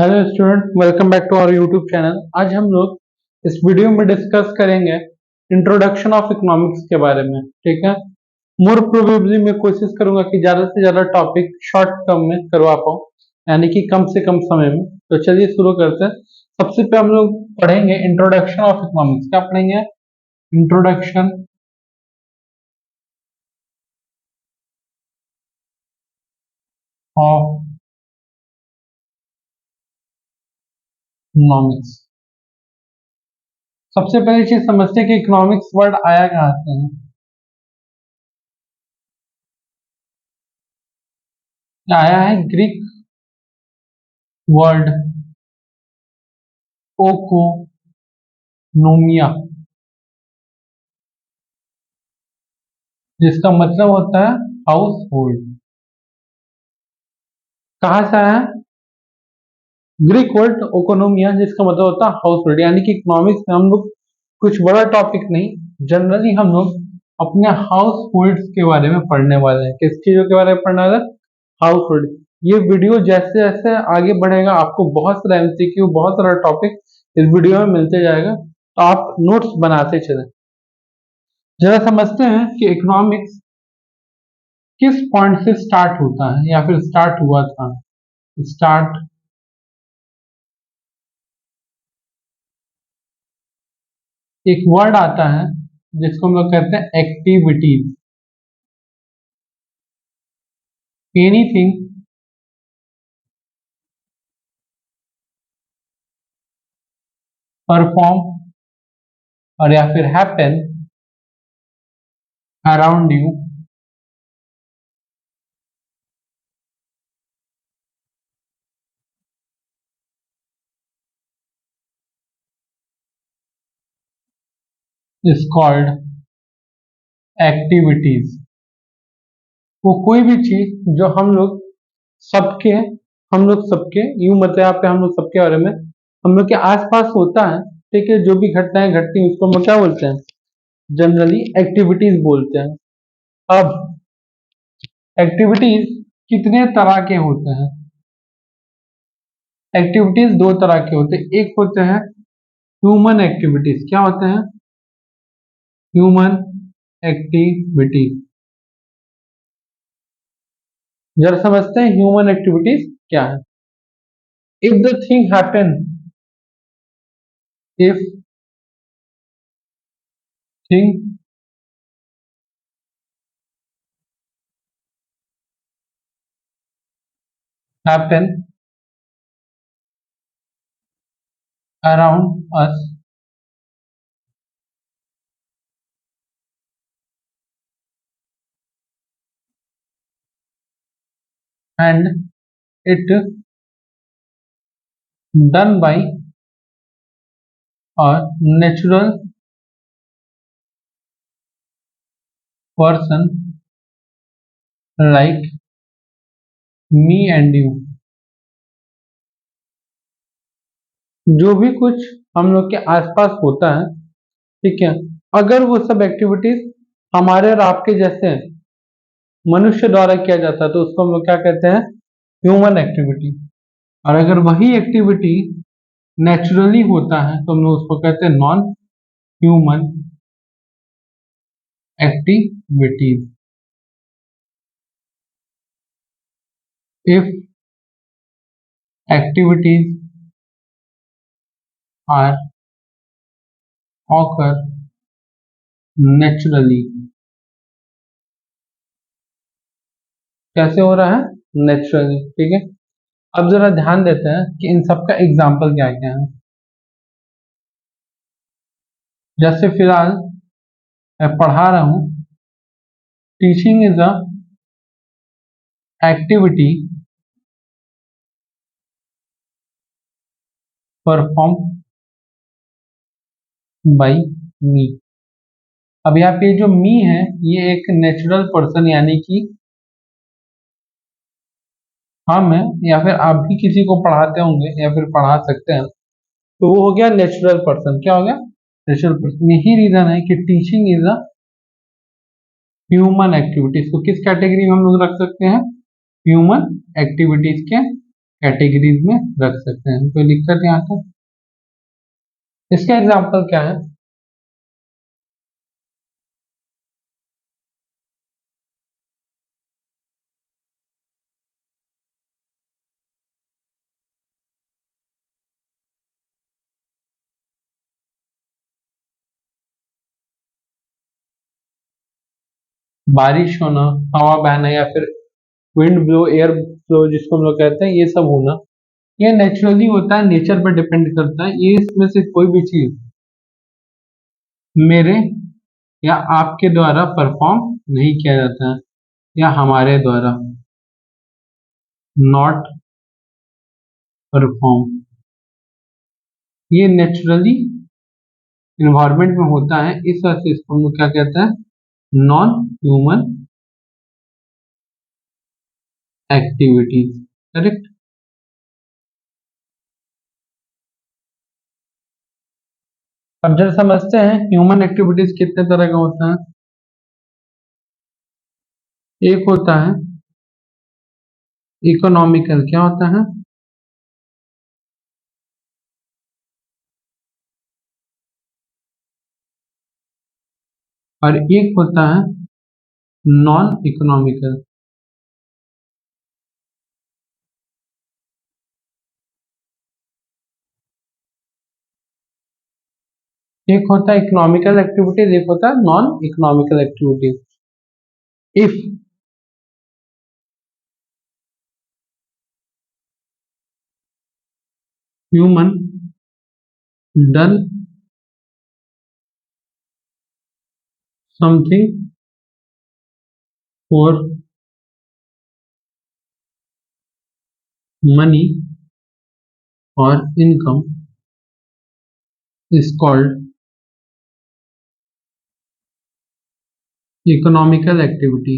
Hello student, welcome back to our YouTube channel. आज हम लोग इस वीडियो में डिस्कस करेंगे इंट्रोडक्शन ऑफ इकोनॉमिक्स के बारे में। ठीक है, मोर प्रोबेबली मैं कोशिश करूंगा कि ज्यादा से ज्यादा टॉपिक शॉर्ट टर्म में करवा पाऊँ, यानी कि कम से कम समय में। तो चलिए शुरू करते हैं। सबसे पहले हम लोग पढ़ेंगे इंट्रोडक्शन ऑफ इकोनॉमिक्स। क्या पढ़ेंगे? Introduction of economics. सबसे पहली चीज समझते हैं कि इकोनॉमिक्स वर्ड आया कहाँ से है। आया है ग्रीक वर्ड ओकोनोमिया, जिसका मतलब होता है हाउस होल्ड। कहाँ से आया है? ग्रीक वर्ड ओकोनोमिया, जिसका मतलब होता है हाउस होल्ड। यानी कि इकोनॉमिक्स में हम लोग कुछ बड़ा टॉपिक नहीं, जनरली हम लोग अपने हाउस होल्ड के बारे में पढ़ने वाले हैं। किस चीजों के बारे में पढ़ने वाले हैं? House hold. ये वीडियो जैसे जैसे आगे बढ़ेगा आपको बहुत सारा एमसीक्यू, बहुत सारा टॉपिक इस वीडियो में मिलते जाएगा, तो आप नोट्स बनाते चलें। जरा समझते हैं कि इकोनॉमिक्स किस पॉइंट से स्टार्ट होता है या फिर स्टार्ट हुआ था। स्टार्ट एक वर्ड आता है जिसको हम लोग कहते हैं एक्टिविटीज। एनीथिंग परफॉर्म और या फिर happen around you is called activities. वो कोई भी चीज जो हम लोग सबके यूं मतलब यहाँ पे हम लोग सबके बारे में हम लोग के आसपास होता है। ठीक है, जो भी घटनाएं घटती हैं उसको हम लोग क्या बोलते हैं? जनरली एक्टिविटीज बोलते हैं। अब एक्टिविटीज कितने तरह के होते हैं? एक्टिविटीज दो तरह के होते हैं। एक होते हैं ह्यूमन एक्टिविटीज। क्या होते हैं? Human activities. जरा समझते हैं ह्यूमन एक्टिविटीज क्या है। If the thing happen, if thing happen around us and it done by a natural person like me and you. जो भी कुछ हम लोग के आसपास होता है, ठीक है, अगर वो सब एक्टिविटीज हमारे और आपके जैसे मनुष्य द्वारा किया जाता है तो उसको हम लोग क्या कहते हैं? Human activity. और अगर वही एक्टिविटी नेचुरली होता है तो हम लोग उसको कहते हैं non human activities. If activities are occur naturally. कैसे हो रहा है? नेचुरली। ठीक है, अब जरा ध्यान देते हैं कि इन सब का एग्जाम्पल क्या क्या है। जैसे फिलहाल मैं पढ़ा रहा हूं, teaching is a activity perform by me. अब यहाँ पे जो मी है ये एक नेचुरल पर्सन, यानी कि हम है या फिर आप भी किसी को पढ़ाते होंगे या फिर पढ़ा सकते हैं, तो वो हो गया नेचुरल पर्सन। क्या हो गया? Natural person. यही रीजन है कि teaching is a human activities को किस कैटेगरी में हम लोग रख सकते हैं? ह्यूमन एक्टिविटीज के कैटेगरीज में रख सकते हैं। कोई दिक्कत यहाँ तक? इसका एग्जाम्पल क्या है? बारिश होना, हवा बहना, या फिर विंड ब्लो, एयर फ्लो जिसको हम लोग कहते हैं, ये सब होना, ये नेचुरली होता है, नेचर पर डिपेंड करता है। ये इसमें से कोई भी चीज मेरे या आपके द्वारा परफॉर्म नहीं किया जाता है, या हमारे द्वारा नॉट परफॉर्म, ये नेचुरली इन्वायरमेंट में होता है। इस वजह से इसको हम लोग क्या कहते हैं? Non human activities. करेक्ट। अब जब समझते हैं ह्यूमन एक्टिविटीज कितने तरह का होता है। एक होता है इकोनॉमिकल। क्या होता है? और एक होता है नॉन इकोनॉमिकल। एक होता है इकोनॉमिकल एक्टिविटीज, एक होता है non economical activities. If human done something for money और income is called economical activity।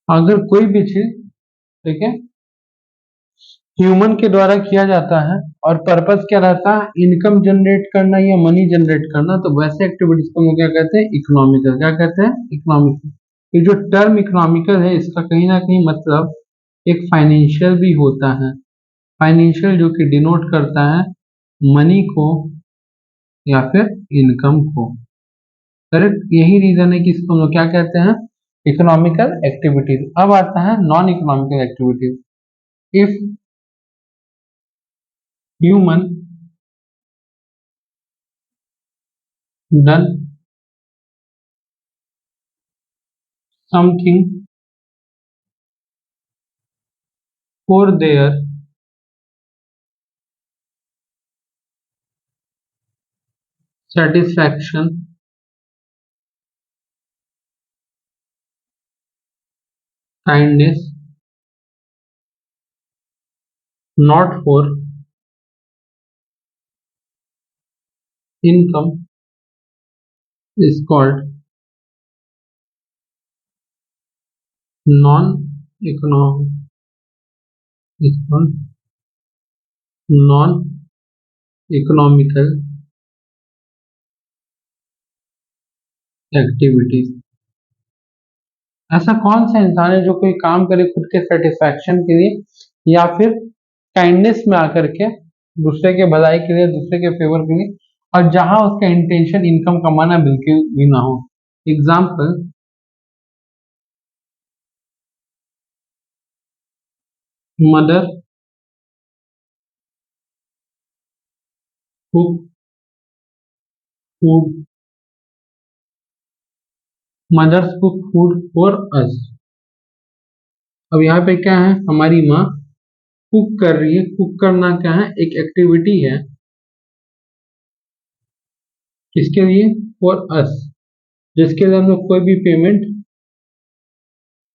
अगर कोई भी चीज, ठीक है, ह्यूमन के द्वारा किया जाता है और पर्पस क्या रहता है? इनकम जनरेट करना या मनी जनरेट करना, तो वैसे एक्टिविटीज को हम लोग क्या कहते हैं? इकोनॉमिकल। क्या कहते हैं? इकोनॉमिकल। ये जो टर्म इकोनॉमिकल है, इसका कहीं ना कहीं मतलब एक फाइनेंशियल भी होता है। फाइनेंशियल जो कि डिनोट करता है मनी को या फिर इनकम को। करेक्ट। यही रीजन है कि इसको हम लोग क्या कहते हैं? Economical activities. अब आता है non economical activities. If human done something for their satisfaction, kindness, not for income, is called non-economic, is called non-economical activities। ऐसा कौन सा इंसान है जो कोई काम करे खुद के सेटिस्फैक्शन के लिए या फिर काइंडनेस में आकर के, दूसरे के भलाई के लिए, दूसरे के फेवर के लिए, और जहां उसका इंटेंशन इनकम कमाना बिल्कुल भी ना हो। Example, mother cook food, mothers cook food for us. अब यहाँ पे क्या है? हमारी माँ कुक कर रही है। कुक करना क्या है? एक एक्टिविटी है। किसके लिए? For us. जिसके लिए हम लोग कोई भी पेमेंट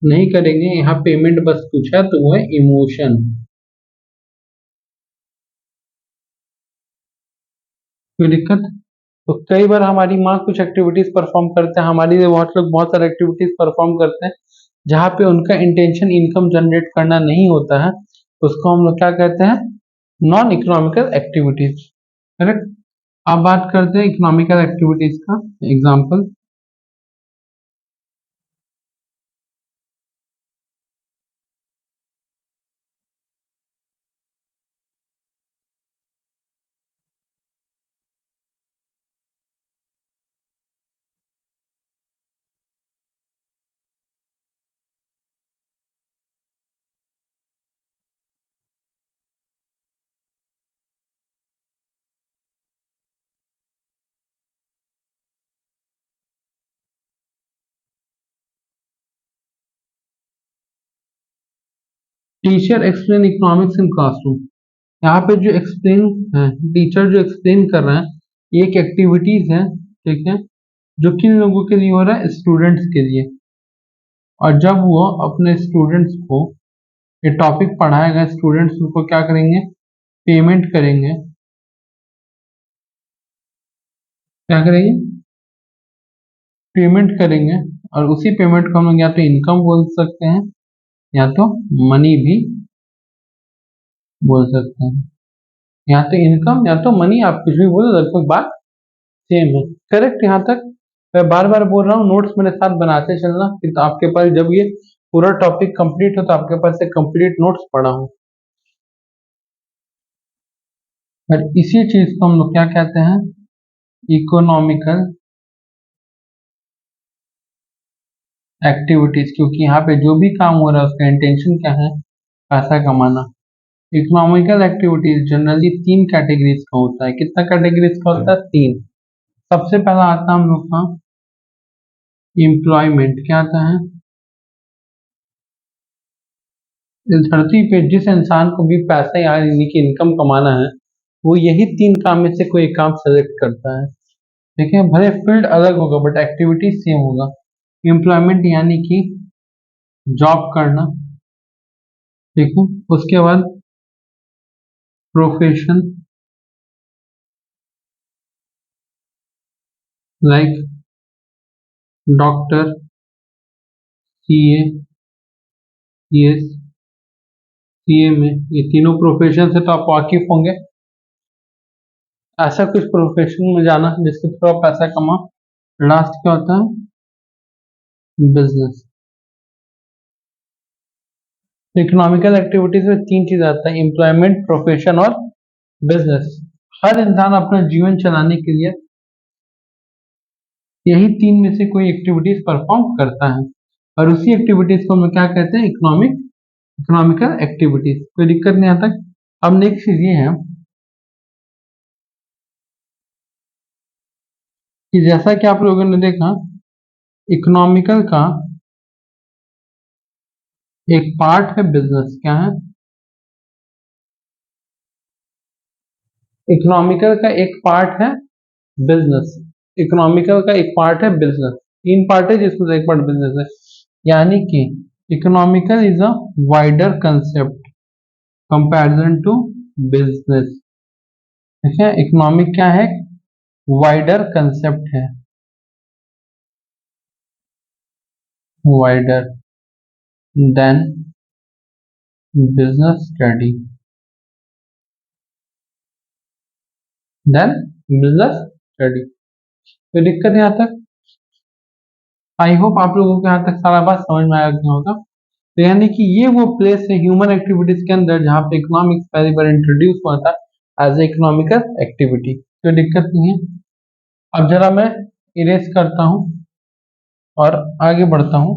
नहीं करेंगे। यहाँ पेमेंट बस पूछा तो वो है इमोशन। कोई दिक्कत? तो कई बार हमारी माँ कुछ एक्टिविटीज परफॉर्म करते हैं, हमारे लिए बहुत लोग बहुत सारे एक्टिविटीज परफॉर्म करते हैं जहाँ पे उनका इंटेंशन इनकम जनरेट करना नहीं होता है, उसको हम लोग क्या कहते हैं? Non economical activities. करेक्ट। अब बात करते हैं इकोनॉमिकल एक्टिविटीज का example. Teacher explain economics in classroom. यहाँ पे जो एक्सप्लेन है, टीचर जो एक्सप्लेन कर रहे हैं, ये एक एक्टिविटीज है, ठीक है, जो किन लोगों के लिए हो रहा है, स्टूडेंट्स के लिए। और जब वो अपने स्टूडेंट्स को ये टॉपिक पढ़ाएगा, स्टूडेंट्स उसको क्या करेंगे, पेमेंट करेंगे। क्या करेंगे, पेमेंट करेंगे। और उसी पेमेंट को हम लोग या तो इनकम बोल सकते हैं या तो मनी भी बोल सकते हैं। या तो इनकम या तो मनी, आप कुछ भी बोलो, लगभग बात सेम है। करेक्ट। यहाँ तक मैं बार बार बोल रहा हूँ, नोट्स मेरे साथ बनाते चलना, कि तो आपके पास जब ये पूरा टॉपिक कंप्लीट हो तो आपके पास एक कंप्लीट नोट्स पड़ा हो। और इसी चीज को हम लोग क्या कहते हैं, इकोनॉमिकल एक्टिविटीज। क्योंकि यहाँ पे जो भी काम हो रहा है उसका इंटेंशन क्या है, पैसा कमाना। इकोनॉमिकल एक्टिविटीज जनरली 3 कैटेगरीज का होता है। कितना कैटेगरीज का होता है, 3। सबसे पहला आता है हम लोग का एम्प्लॉयमेंट। क्या आता है, इस धरती पे जिस इंसान को भी पैसा यानी कि इनकम कमाना है, वो यही 3 काम में से कोई एक काम सेलेक्ट करता है। ठीक है, भले फील्ड अलग होगा बट एक्टिविटी सेम होगा। एम्प्लॉयमेंट यानी कि जॉब करना, ठीक है। उसके बाद profession, like doctor, CA, CS, CA में, ये तीनों प्रोफेशन से तो आप वाकिफ होंगे। ऐसा कुछ प्रोफेशन में जाना जिसके थ्रू आप पैसा कमा। लास्ट क्या होता है, बिजनेस। इकोनॉमिकल एक्टिविटीज में 3 चीज आता है, एम्प्लॉयमेंट, प्रोफेशन और बिजनेस। हर इंसान अपना जीवन चलाने के लिए यही 3 में से कोई एक्टिविटीज परफॉर्म करता है। और उसी एक्टिविटीज को हम क्या कहते हैं, इकोनॉमिकल एक्टिविटीज। कोई दिक्कत नहीं आता। अब नेक्स्ट चीज ये है कि जैसा कि आप लोगों ने देखा, इकोनॉमिकल का एक पार्ट है बिजनेस। क्या है, इकोनॉमिकल का एक पार्ट है बिजनेस। इकोनॉमिकल का एक पार्ट है बिजनेस। 3 पार्ट है जिसमें से एक पार्ट बिजनेस है। यानी कि economical is a wider concept comparison to business. ठीक है, इकोनॉमिक क्या है, वाइडर कंसेप्ट है, wider than business study, then business study. कोई दिक्कत नहीं आता। आई होप आप लोगों को यहाँ तक सारा बात समझ में आया गया होगा। तो यानी कि ये वो प्लेस है ह्यूमन एक्टिविटीज के अंदर जहाँ पे इकोनॉमिक्स पहली बार इंट्रोड्यूस हुआ था एज ए इकोनॉमिकल एक्टिविटी। कोई दिक्कत नहीं है। अब जरा मैं इरेज करता हूँ और आगे बढ़ता हूँ।